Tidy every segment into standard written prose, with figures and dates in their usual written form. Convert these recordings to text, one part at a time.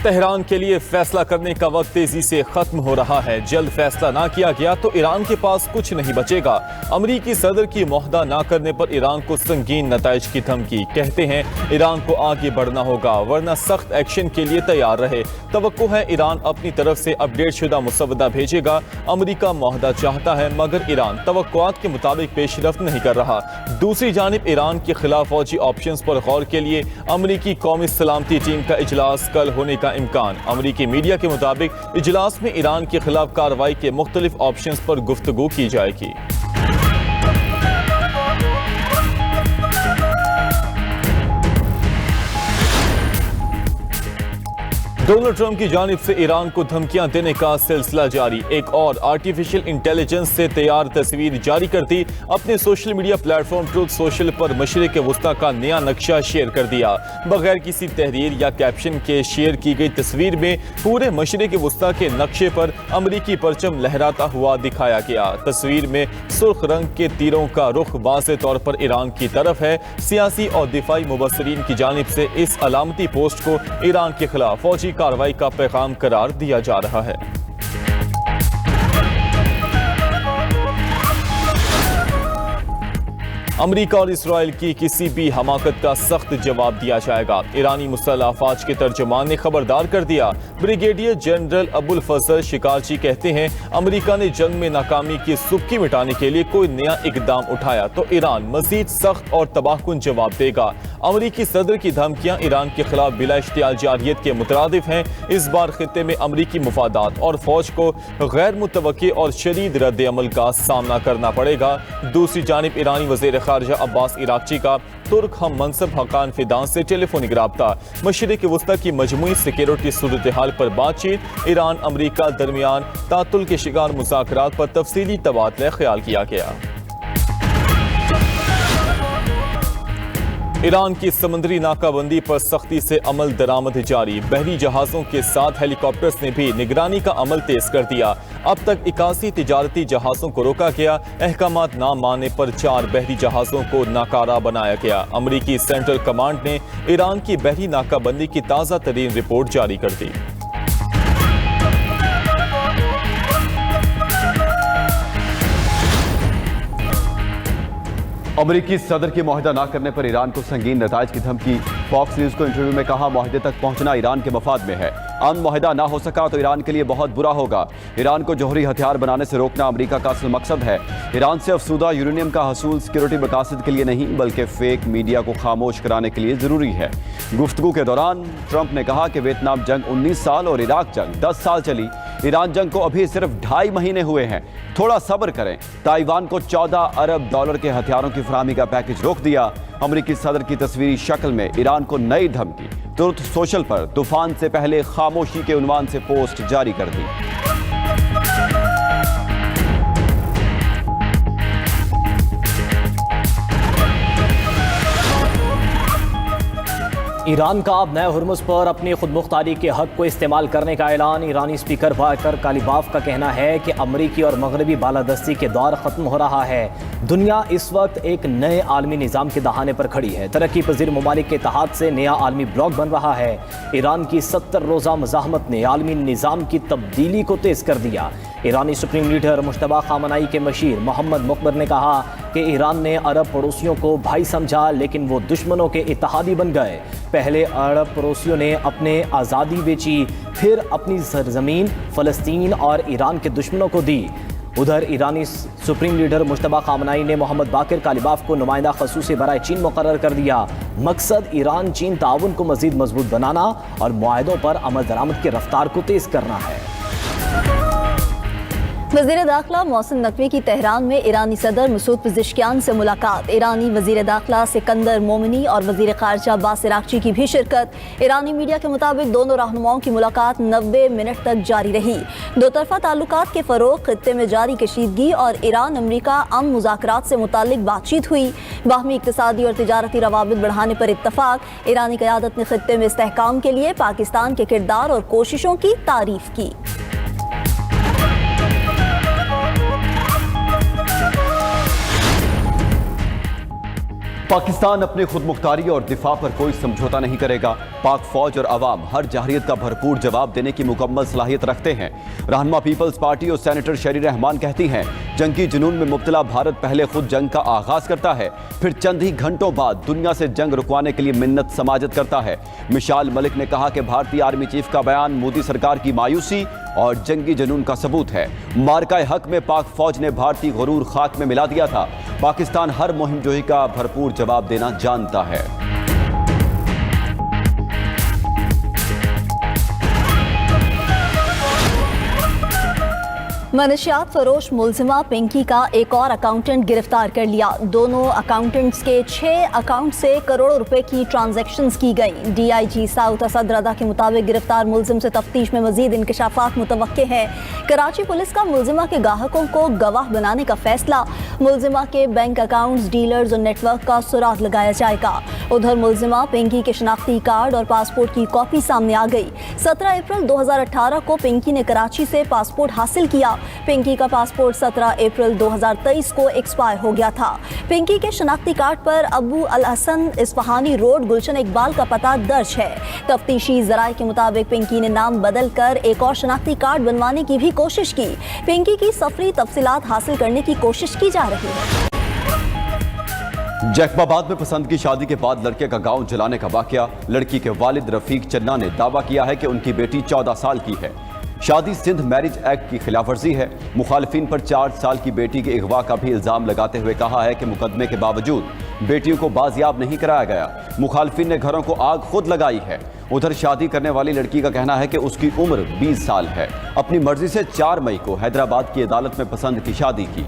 Tehran के लिए फैसला करने का वक्त तेजी से खत्म हो रहा है। जल्द फैसला ना किया गया तो ईरान के पास कुछ नहीं बचेगा। अमरीकी सदर की मुआहदा ना करने पर ईरान को संगीन नताइज की धमकी। कहते हैं ईरान को आगे बढ़ना होगा वरना सख्त एक्शन के लिए तैयार रहे। तवक्को है ईरान अपनी तरफ से अपडेट शुदा मुसवदा भेजेगा। अमरीका मुआहदा चाहता है मगर ईरान तवक्कुआत के मुताबिक पेशरफ्त नहीं कर रहा। दूसरी जानिब ईरान के खिलाफ फौजी ऑप्शंस पर गौर के लिए अमरीकी कौमी सलामती टीम का इजलास कल होने का इम्कान। अमरीकी मीडिया के मुताबिक इजलास में ईरान के खिलाफ कार्रवाई के मुख्तलिफ ऑप्शंस पर गुफ्तगू की जाएगी। डोनाल्ड ट्रंप की जानिब से ईरान को धमकियां देने का सिलसिला जारी। एक और आर्टिफिशियल इंटेलिजेंस से तैयार तस्वीर जारी कर दी। अपने social media platform truth social पर मशरिक वस्ता का नया नक्शा शेयर कर दिया। बगैर किसी तहरीर या कैप्शन के शेयर की गई तस्वीर में पूरे मशरिक वस्ता के नक्शे पर अमरीकी परचम लहराता हुआ दिखाया गया। तस्वीर में सुर्ख रंग के तीरों का रुख वाज़े तौर पर ईरान की तरफ है। सियासी और दिफाई मुबस्सरीन की जानिब से इस अलामती पोस्ट को ईरान के खिलाफ फौजी कार्रवाई का पैगाम करार दिया जा रहा है। अमरीका और इसराइल की किसी भी हमाकत का सख्त जवाब दिया जाएगा। ईरानी मुसल्लह अफवाज के तर्जुमान ने खबरदार कर दिया। ब्रिगेडियर जनरल अबुल फजल शिकारची कहते हैं अमरीका ने जंग में नाकामी की सुबकी मिटाने के लिए कोई नया इकदाम उठाया तो ईरान मजीद सख्त और तबाहकुन जवाब देगा। अमरीकी सदर की धमकियां ईरान के खिलाफ बिला इख्तियार जारियत के मुतरादिफ हैं। इस बार खित्ते में अमरीकी मुफादात और फौज को गैर मुतवक्की और शदीद रद्द अमल का सामना करना पड़ेगा। दूसरी जानिब ईरानी वज़ीर खारजा अब्बास इराक़ची का तुर्क हम मनसब हकान फिदान से टेलीफोनिक राब्ता। मशरिक़ वस्ता की मजमूई सिक्योरिटी सूरत हाल पर बातचीत। ईरान अमरीका दरमियान तातुल के शिकार मुज़ाकरात पर तफसीली तबादला ख्याल किया गया। ईरान की समुद्री नाकाबंदी पर सख्ती से अमल दरामद जारी। बहरी जहाज़ों के साथ हेलीकॉप्टर्स ने भी निगरानी का अमल तेज कर दिया। अब तक 81 तिजारती जहाज़ों को रोका गया। अहकामात ना मानने पर 4 बहरी जहाज़ों को नाकारा बनाया गया। अमरीकी सेंट्रल कमांड ने ईरान की बहरी नाकाबंदी की ताज़ा तरीन रिपोर्ट जारी कर दी। अमरीकी सदर की मुआहदा ना करने पर ईरान को संगीन नताइज की धमकी। फॉक्स न्यूज को इंटरव्यू में कहा मुआहदे तक पहुंचना ईरान के मफाद में है। अमन मुआहदा ना हो सका तो ईरान के लिए बहुत बुरा होगा। ईरान को जौहरी हथियार बनाने से रोकना अमरीका का असल मकसद है। ईरान से अफसूदा यूरेनियम का हसूल सिक्योरिटी मकासद के लिए नहीं बल्कि फेक मीडिया को खामोश कराने के लिए ज़रूरी है। गुफ्तगू के दौरान ट्रंप ने कहा कि वियतनाम जंग 19 साल और इराक जंग 10 साल चली। ईरान जंग को अभी सिर्फ 2.5 महीने हुए हैं, थोड़ा सब्र करें। ताइवान को $14 अरब के हथियारों की फराहमी का पैकेज रोक दिया। अमरीकी सदर की तस्वीरी शक्ल में ईरान को नई धमकी। तुरंत सोशल पर तूफान से पहले खामोशी के उन्वान से पोस्ट जारी कर दी। ईरान का अब नए हुर्मुज़ पर अपनी खुदमुख्तारी के हक को इस्तेमाल करने का ऐलान। ईरानी स्पीकर बाकर कालिबाफ का कहना है कि अमरीकी और मगरबी बालादस्ती के दौर ख़त्म हो रहा है। दुनिया इस वक्त एक नए आलमी निज़ाम के दहाने पर खड़ी है। तरक्की पजीर ममालिक के इत्तेहाद से नया आलमी ब्लॉक बन रहा है। ईरान की 70 रोज़ा मज़ाहमत ने आलमी निज़ाम की तब्दीली को तेज़ कर दिया। ईरानी सुप्रीम लीडर मुश्तबा खामनाई के मशीर मोहम्मद मुकबर ने कहा कि ईरान ने अरब पड़ोसियों को भाई समझा लेकिन वो दुश्मनों के इत्तेहादी बन गए। पहले अरब पड़ोसियों ने अपने आज़ादी बेची, फिर अपनी सरजमीन फ़लस्तीन और ईरान के दुश्मनों को दी। उधर ईरानी सुप्रीम लीडर मुश्तबा खामनाई ने मोहम्मद बाकिर कालिबाफ को नुमाइंदा खसूसी बराए चीन मुकर्रर कर दिया। मकसद ईरान चीन ताउन को मज़ीद मजबूत बनाना और मुआहदों पर अमल दरामद की रफ्तार को तेज़ करना है। वज़ीर दाखिला मोहसिन नकवी की तेहरान में ईरानी सदर मसूद पेज़ेश्कियान से मुलाकात। ईरानी वज़ीर दाखिला सिकंदर मोमिनी और वज़ीर खारजा अब्बास इराक़ची की भी शिरकत। ईरानी मीडिया के मुताबिक दोनों रहनुमाओं की मुलाकात 90 मिनट तक जारी रही। दो तरफ़ा ताल्लुकात के फ़रोग़, खित्ते में जारी कशीदगी और ईरान अमरीका अमन मुज़ाकरात से मुताल्लिक़ बातचीत हुई। बाहमी इक़्तिसादी और तिजारती रवाबित बढ़ाने पर इत्तफ़ाक़। ईरानी क़यादत ने खित्ते में इस्तेहकाम के लिए पाकिस्तान के किरदार और कोशिशों की तारीफ़ की। पाकिस्तान अपनी खुद मुख्तारी और दिफा पर कोई समझौता नहीं करेगा। पाक फौज और अवाम हर जाहिरियत का भरपूर जवाब देने की मुकम्मल सलाहियत रखते हैं। रहनुमा पीपल्स पार्टी और सेनेटर शरी रहमान कहती हैं, जंगी जुनून में मुब्तला भारत पहले खुद जंग का आगाज करता है, फिर चंद ही घंटों बाद दुनिया से जंग रुकवाने के लिए मिन्नत समाजत करता है। मिशाल मलिक ने कहा कि भारतीय आर्मी चीफ का बयान मोदी सरकार की मायूसी और जंगी जुनून का सबूत है। मार्का हक में पाक फौज ने भारतीय गुरूर खाक में मिला दिया था। पाकिस्तान हर मुहिम जोही का भरपूर जवाब देना जानता है। मनशियात फरोश मुलजिमा पिंकी का एक और अकाउंटेंट गिरफ्तार कर लिया। दोनों अकाउंटेंट्स के 6 अकाउंट से करोड़ों रुपए की ट्रांजैक्शंस की गई। डीआईजी साउथ असद रदा के मुताबिक गिरफ्तार मुलजिम से तफ्तीश में मजीद इंकशाफात मुतवक्के हैं। कराची पुलिस का मुलजिमा के गाहकों को गवाह बनाने का फैसला। मुलजिमा के बैंक अकाउंट्स, डीलर्स और नेटवर्क का सुराग लगाया जाएगा। उधर मुलजिमा पिंकी के शनाख्ती कार्ड और पासपोर्ट की कॉपी सामने आ गई। 17 अप्रैल 2018 को पिंकी ने कराची से पासपोर्ट हासिल किया। पिंकी का पासपोर्ट 17 अप्रैल 2023 को एक्सपायर हो गया था। पिंकी के शनाख्ती कार्ड पर अबू अल हसन इस्फहानी रोड गुलशन इकबाल का पता दर्ज है। तफ्तीशी जराये के मुताबिक पिंकी ने नाम बदल कर एक और शनाख्ती कार्ड बनवाने की भी कोशिश की। पिंकी की सफरी तफसीलात हासिल करने की कोशिश की जा रही है। जैकबाबाद में पसंद की शादी के बाद लड़के का गांव जलाने का वाकया। लड़की के वालिद रफीक चन्ना ने दावा किया है कि उनकी बेटी 14 साल की है। शादी सिंध मैरिज एक्ट की खिलाफवर्जी है। मुखालिफिन पर 4 साल की बेटी के अगवा का भी इल्जाम लगाते हुए कहा है कि मुकदमे के बावजूद बेटियों को बाजियाब नहीं कराया गया। मुखालिफिन ने घरों को आग खुद लगाई है। उधर शादी करने वाली लड़की का कहना है कि उसकी उम्र 20 साल है। अपनी मर्जी से 4 मई को हैदराबाद की अदालत में पसंद की शादी की।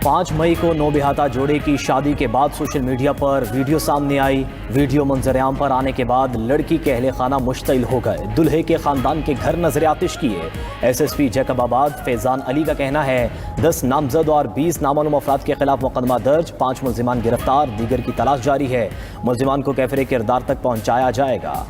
पाँच मई को नौबिहाता जोड़े की शादी के बाद सोशल मीडिया पर वीडियो सामने आई। वीडियो मंजर-ए-आम पर आने के बाद लड़की के अहले खाना मुश्तइल हो गए। दुल्हे के खानदान के घर नजर आतिश किए। एसएसपी जैकबाबाद फैजान अली का कहना है 10 नामजद और 20 नामालूम अफराद के खिलाफ मुकदमा दर्ज। 5 मुलजिमान गिरफ्तार, दीगर की तलाश जारी है। मुलजिमान को कैफरे किरदार तक पहुंचाया जाएगा।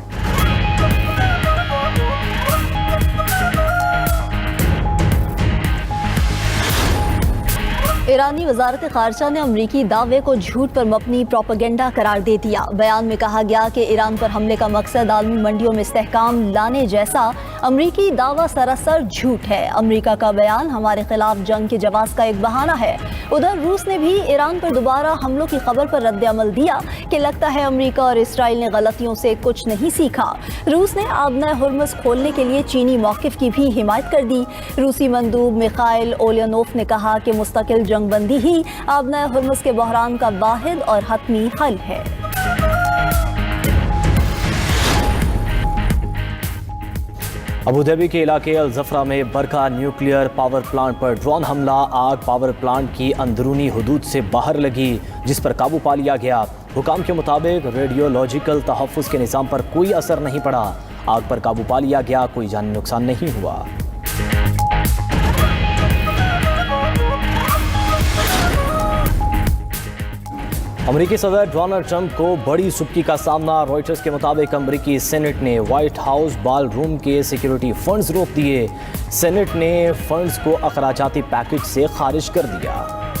ईरानी वजारत खारजा ने अमरीकी दावे को झूठ पर मबनी प्रोपेगेंडा करार दे दिया। बयान में कहा गया कि ईरान पर हमले का मकसद आलमी मंडियों में इस्तेहकाम लाने जैसा अमरीकी दावा सरासर झूठ है। अमरीका का बयान हमारे खिलाफ जंग के जवाब का एक बहाना है। उधर रूस ने भी ईरान पर दोबारा हमलों की खबर पर रद्द-ए-अमल दिया कि लगता है अमरीका और इसराइल ने गलतियों से कुछ नहीं सीखा। रूस ने आबना हुर्मुज़ खोलने के लिए चीनी मौक़िफ़ की भी हिमायत कर दी। रूसी मंदूब मिखाइल ओलियानोफ ने कहा कि मुस्तकिल जंगबंदी ही आबना हुर्मुज़ के बहरान का वाहिद और हतमी हल है। अबूधाबी के इलाके अल-ज़फ़रा में बरका न्यूक्लियर पावर प्लांट पर ड्रोन हमला। आग पावर प्लांट की अंदरूनी हुदूद से बाहर लगी, जिस पर काबू पा लिया गया। हुकाम के मुताबिक रेडियोलॉजिकल तहफ़्फ़ुज़ के निज़ाम पर कोई असर नहीं पड़ा। आग पर काबू पा लिया गया, कोई जानी नुकसान नहीं हुआ। अमरीकी सदर डोनाल्ड ट्रंप को बड़ी सुबकी का सामना। रॉयटर्स के मुताबिक अमरीकी सेनेट ने व्हाइट हाउस बाल रूम के सिक्योरिटी फंड्स रोक दिए। सेनेट ने फंड्स को अखराजाती पैकेज से खारिज कर दिया।